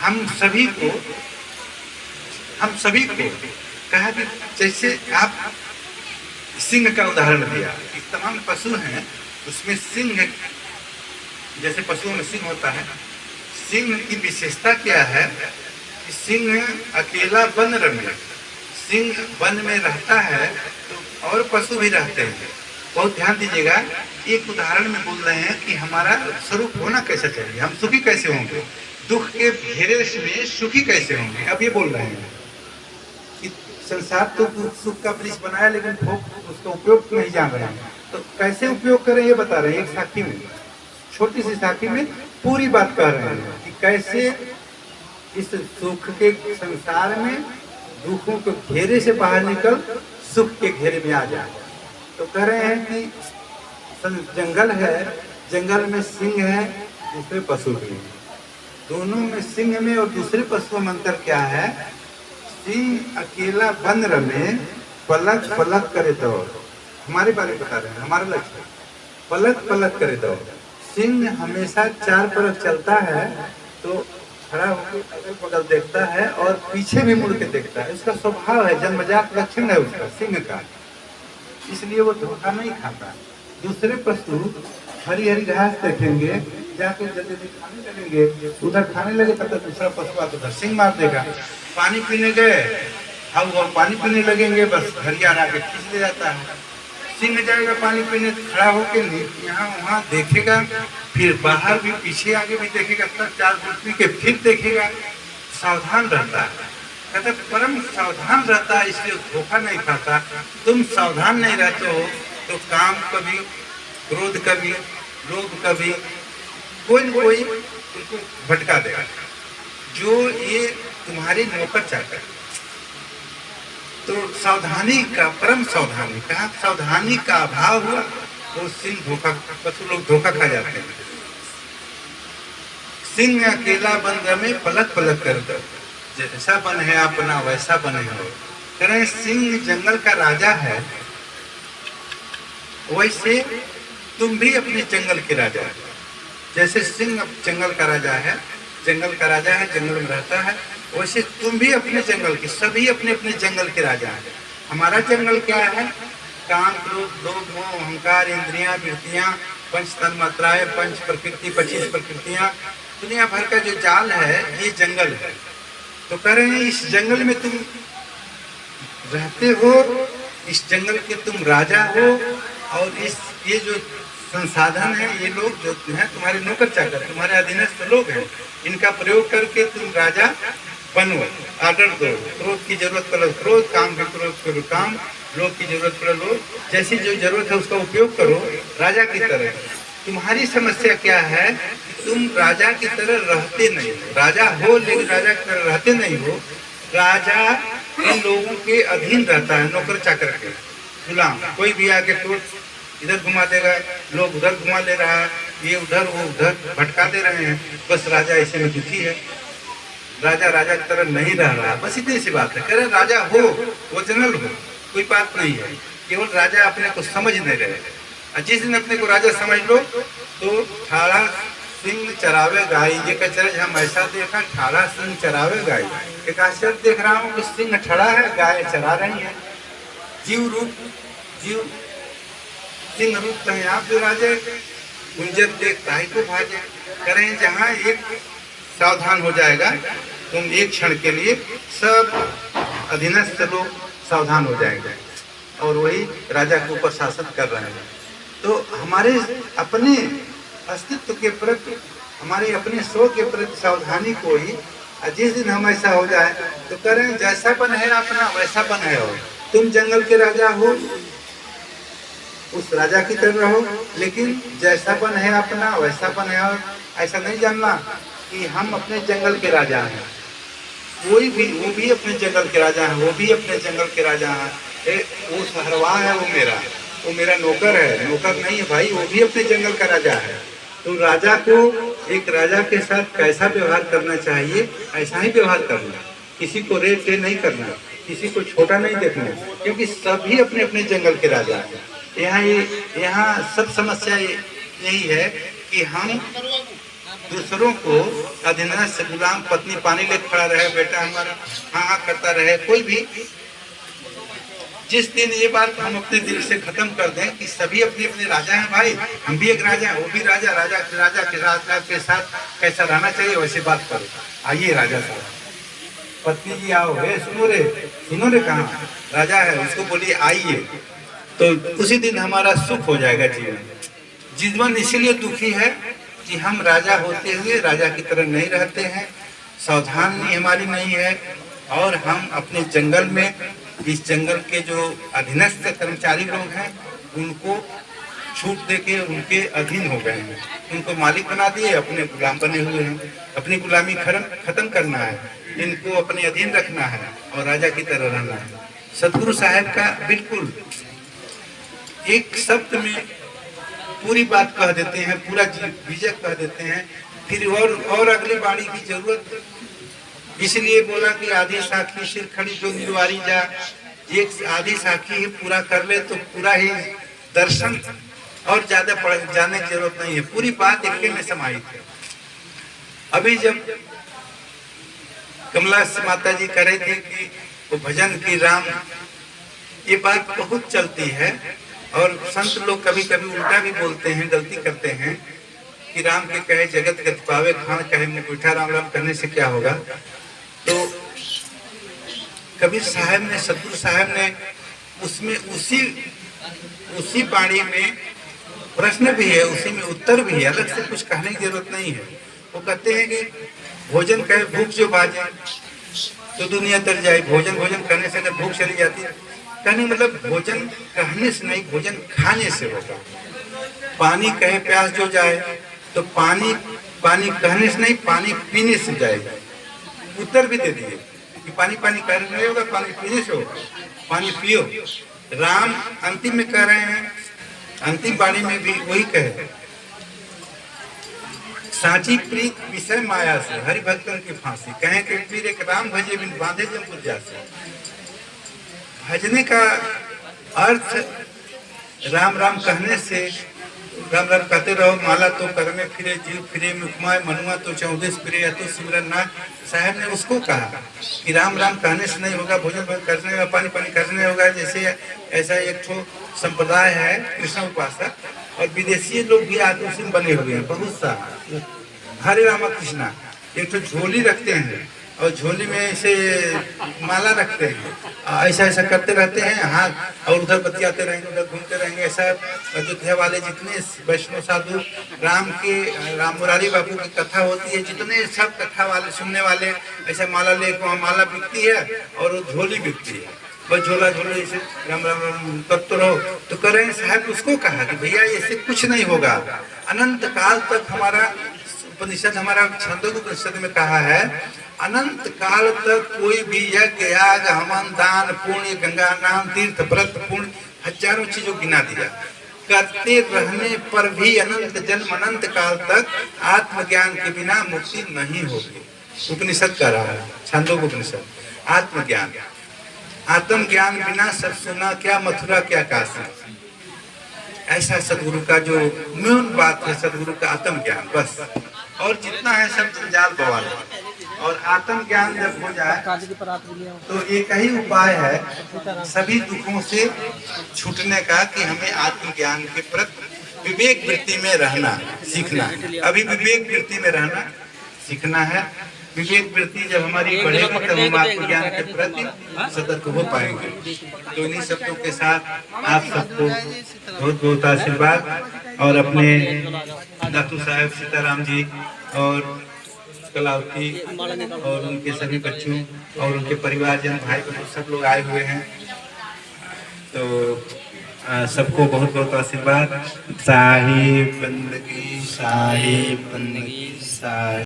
हम सभी को कहा कि जैसे आप सिंह का उदाहरण दिया कि तमाम पशु हैं उसमें सिंह, जैसे पशुओं में सिंह होता है, सिंह की विशेषता क्या है कि सिंह अकेला वन रमे, सिंह वन में रहता है तो और पशु भी रहते हैं। बहुत ध्यान दीजिएगा, एक उदाहरण में बोल रहे हैं कि हमारा स्वरूप होना कैसा चाहिए, हम सुखी कैसे होंगे, दुख के घेरे में सुखी कैसे होंगे। अब ये बोल रहे हैं कि संसार तो सुख का वृक्ष बनाया लेकिन उसका उपयोग नहीं जान रहे हैं, तो कैसे उपयोग करें ये बता रहे हैं। एक साखी में, छोटी सी साखी में पूरी बात कह रहे हैं कि कैसे इस सुख के संसार में दुखों के घेरे से बाहर निकल सुख के घेरे में आ जाए। तो कह रहे हैं कि जंगल है, जंगल में सिंह है, दूसरे पशु भी हैं, दोनों में सिंह में और दूसरे पशुओं में अंतर क्या है। सिंह अकेला वन रमे, पलक पलक करे दौड़, हमारे बारे में बता रहे हैं, हमारा लक्ष्य पलक पलक करे दौड़। सिंह हमेशा चार परत चलता है तो खड़ा होकर अगल बगल देखता है और पीछे भी मुड़ के देखता है, उसका स्वभाव है, जन्मजात लक्षण है उसका सिंह का, इसलिए वो धोखा नहीं खाता। दूसरे पशु हरी हरी घास देखेंगे, जाके जल्दी खाने लगेंगे, उधर खाने लगे तब तक दूसरा पशु आता उधर सिंह मार देगा। पानी पीने गए, हम वो पानी पीने लगेंगे, बस घड़ियाल आके खींच ले जाता है। सिंह जाएगा पानी पीने, खड़ा होकर यहाँ वहाँ देखेगा, फिर बाहर भी पीछे आगे भी देखेगा, तब चार फुट पी के फिर देखेगा, सावधान रहता है। कहते परम सावधान रहता है, इसलिए धोखा नहीं खाता। तुम सावधान नहीं रहते हो तो काम कभी, क्रोध कभी, लोभ कभी, कोई न कोई तुमको भटका देगा, जो ये तुम्हारे नौकर चाकर। तो सावधानी का, परम सावधानी का, सावधानी का अभाव हुआ तो सिंह धोखा, पशु लोग धोखा खा जाते हैं। सिंह अकेला बन में पलक पलक कर दो, जैसा बन है अपना वैसा बने हो। कह रहे सिंह जंगल का राजा है, वैसे तुम भी अपने जंगल के राजा है। जैसे सिंह जंगल का राजा है, जंगल का राजा है, जंगल में रहता है, वैसे तुम भी अपने जंगल के, सभी अपने अपने जंगल के राजा हैं। हमारा जंगल क्या है? काम, क्रोध, लोभ, मोह, अहंकार, इंद्रियां, वृत्तियां, पंच तन्मात्राएं, पंच प्रकृति, 25 प्रकृतियां, दुनिया भर का जो जाल है ये जंगल है। तो कह रहे हैं इस जंगल में तुम रहते हो, इस जंगल के तुम राजा हो, और ये जो संसाधन है, ये लोग जो है तुम्हारे नौकर चाकर, तुम्हारे अधीनस्थ लोग हैं, इनका प्रयोग करके तुम राजा बनो, आर्डर दो। क्रोध की जरूरत पड़े क्रोध, काम की जरूरत पड़े काम, लोभ की जरूरत पड़े लोभ, जैसी जो जरूरत है उसका उपयोग करो राजा की तरह। तुम्हारी समस्या क्या है कि तुम राजा की तरह रहते नहीं हो, राजा हो लेकिन राजा की तरह रहते नहीं हो। राजा इन लोगों के अधीन रहता है, नौकर चाकर के, गुलाम। कोई भी आके तो इधर घुमा देगा, लोग उधर घुमा ले रहा है, ये उधर वो उधर भटका दे रहे हैं, बस राजा ऐसे में दुखी है। राजा राजा की तरह नहीं रह रहा, बस इतनी सी बात है। कह रहे राजा हो, ओरिजिनल हो, कोई बात नहीं है, केवल राजा अपने को समझ नहीं रहे। जिस दिन अपने को राजा समझ लो तो ठाड़ा सिंह चरावे गाय, ये कचरज हम ऐसा देखा, ठाड़ा सिंह चरावे गाय। एक आश्चर्य देख रहा हूँ कि सिंह ठड़ा है, गाय चरा रही है। जीव रूप, जीव सिंह रूप कहीं आप जो राजे, गुंजन देख ताई को भाजे। करें जहाँ एक सावधान हो जाएगा, तुम एक क्षण के लिए सब अधीनस्थ लोग सावधान हो जाएंगे और वही राजा के ऊपर शासन कर रहे हैं। तो हमारे अपने अस्तित्व के प्रति, हमारे अपने स्व के प्रति सावधानी को ही, जिस दिन हम ऐसा हो जाए तो करें जैसा बन है अपना वैसा बन है। हो तुम जंगल के राजा हो, उस राजा की तरह रहो, लेकिन जैसा बन है अपना वैसा बन है। और ऐसा नहीं जानना कि हम अपने जंगल के राजा हैं, वो भी अपने जंगल के राजा हैं, वो भी अपने जंगल के राजा हैं। वो सहरवा है, वो मेरा नौकर है, नौकर नहीं है भाई, वो भी अपने जंगल का राजा है। तो राजा को, एक राजा के साथ कैसा व्यवहार करना चाहिए, ऐसा ही व्यवहार करना, किसी को रेट नहीं करना, किसी को छोटा नहीं देखना, क्योंकि सभी अपने अपने जंगल के राजा हैं। यहाँ सब समस्या यही है कि हम दूसरों को अधीनस्थ गुलाम पत्नी पानी ले खड़ा रहे, बेटा हमारा हाँ हाँ करता रहे, कोई भी जिस दिन ये बात हम अपने दिल से खत्म कर दें कि सभी अपने अपने राजा हैं भाई, हम भी एक राजा, वो भी राजा, राजा के साथ कैसा रहना चाहिए वैसे बात करो। आइए राजा साहब, पत्नी जी आओ, सुनो रे कहाँ राजा है, उसको बोलिए आइए, तो उसी दिन हमारा सुख हो जाएगा जीवन इसीलिए दुखी है कि हम राजा होते हुए राजा की तरह नहीं रहते हैं, सावधानी हमारी नहीं है, और हम अपने जंगल में, इस जंगल के जो अधीनस्थ कर्मचारी लोग हैं उनको छूट देके उनके अधीन हो गए हैं, उनको मालिक बना दिए, अपने गुलाम बने हुए हैं। अपनी गुलामी खत्म करना है, इनको अपने अधीन रखना है और राजा की तरह रहना है। सतगुरु साहब का बिल्कुल एक शब्द में पूरी बात कह देते हैं, पूरा विजय कह देते हैं, फिर और अगली बाणी की जरूरत, इसलिए बोला कि आधी साखी सिर खड़ी जो निर्वारी जा, एक आधी साखी ही पूरा कर ले तो पूरा ही दर्शन, और ज्यादा जाने की जरूरत नहीं है, पूरी बात एक में समाहित है। अभी जब कमला माता जी कह रहे थे कि वो भजन की राम, ये बात बहुत चलती है, और संत लोग कभी कभी उल्टा भी बोलते हैं, गलती करते हैं कि राम के कहे जगत गति पावे, खान कहे मुठा राम राम करने से क्या होगा। तो कबीर साहब ने, सतगुरु साहब ने उसमें उसी बाणी में प्रश्न भी है, उसी में उत्तर भी है, अलग से कुछ कहने की जरूरत नहीं है। वो कहते हैं कि भोजन कहे भूख जो बाजे तो दुनिया तर जाए, भोजन करने से अगर भूख चली जाती है, कहने मतलब भोजन कहने से नहीं, भोजन खाने से होगा। पानी कहे प्यास जो जाए तो पानी कहने से नहीं, पानी पीने से जाएगा। उत्तर भी दे दिए कि पानी कहने नहीं होगा, पानी पीने से होगा, पानी पियो। राम अंतिम में कह रहे हैं, अंतिम वाणी में भी वही कहे, साची प्रीत विषय माया से हरि भक्तन की फांसी, कहें कि फिर एक राम भजे बिन बांधे जब पुरजा से। भजने का अर्थ राम राम कहने से, राम राम कहते रहो, माला तो कर में फिरे, जीव फिरे मुखमाय, मनुआ तो 14 फिरे, तो सिमरन ना। साहब ने उसको कहा कि राम राम कहने से नहीं होगा, भोजन करने में, पानी करने होगा। जैसे ऐसा एक ठो संप्रदाय है कृष्ण उपासक, और विदेशी लोग भी आके उसी में बने हुए हैं बहुत सा। हरे रामा कृष्णा एक तो झोली रखते हैं और झोली में ऐसे माला रखते हैं, ऐसा करते रहते हैं हाथ, और उधर बतियाते रहेंगे, उधर घूमते रहेंगे। ऐसा अयोध्या वाले जितने वैष्णव साधु राम मुरारी बापू की कथा होती है, जितने सब कथा वाले सुनने वाले ऐसा माला ले, वहाँ माला बिकती है और वो झोली बिकती है, बस झोला ऐसे राम राम राम करते रहो। तो कह रहे हैं साहब, उसको कहा कि भैया ऐसे कुछ नहीं होगा, अनंत काल तक हमारा उपनिषद, हमारा छंदों उपनिषद में कहा है, अनंत काल तक कोई भी यज्ञ याग हवन दान पुण्य गंगा नाम तीर्थ व्रत पुण्य हजारों चीजों गिना दिया, करते रहने पर भी अनंत जन्म अनंत काल तक आत्मज्ञान के बिना मुक्ति नहीं होगी। उपनिषद कह रहा है, छंदों उपनिषद। आत्मज्ञान बिना सब सुना क्या मथुरा क्या काशी। ऐसा सदगुरु का जो मूल बात है, सदगुरु का आत्मज्ञान बस, और जितना है सब जंजाल बवाल। और आत्मज्ञान जब हो जाए तो एक ही उपाय है सभी दुखों से छूटने का, कि हमें आत्मज्ञान के प्रति विवेक वृत्ति में रहना सीखना। अभी विवेक वृत्ति में रहना सीखना है। विवेक वृत्ति जब हमारी बढ़ेगी तब हम आत्मज्ञान के प्रति सतर्क हो पाएंगे। तो इन्हीं शब्दों के साथ आप सबको बहुत बहुत आशीर्वाद, और अपने दातू साहब सीताराम जी और कलावती और उनके सभी बच्चों और उनके परिवारजन भाई बहन सब लोग आए हुए हैं, तो सबको बहुत बहुत आशीर्वाद। साहिब बंदगी साहिब बंदगी साहिब।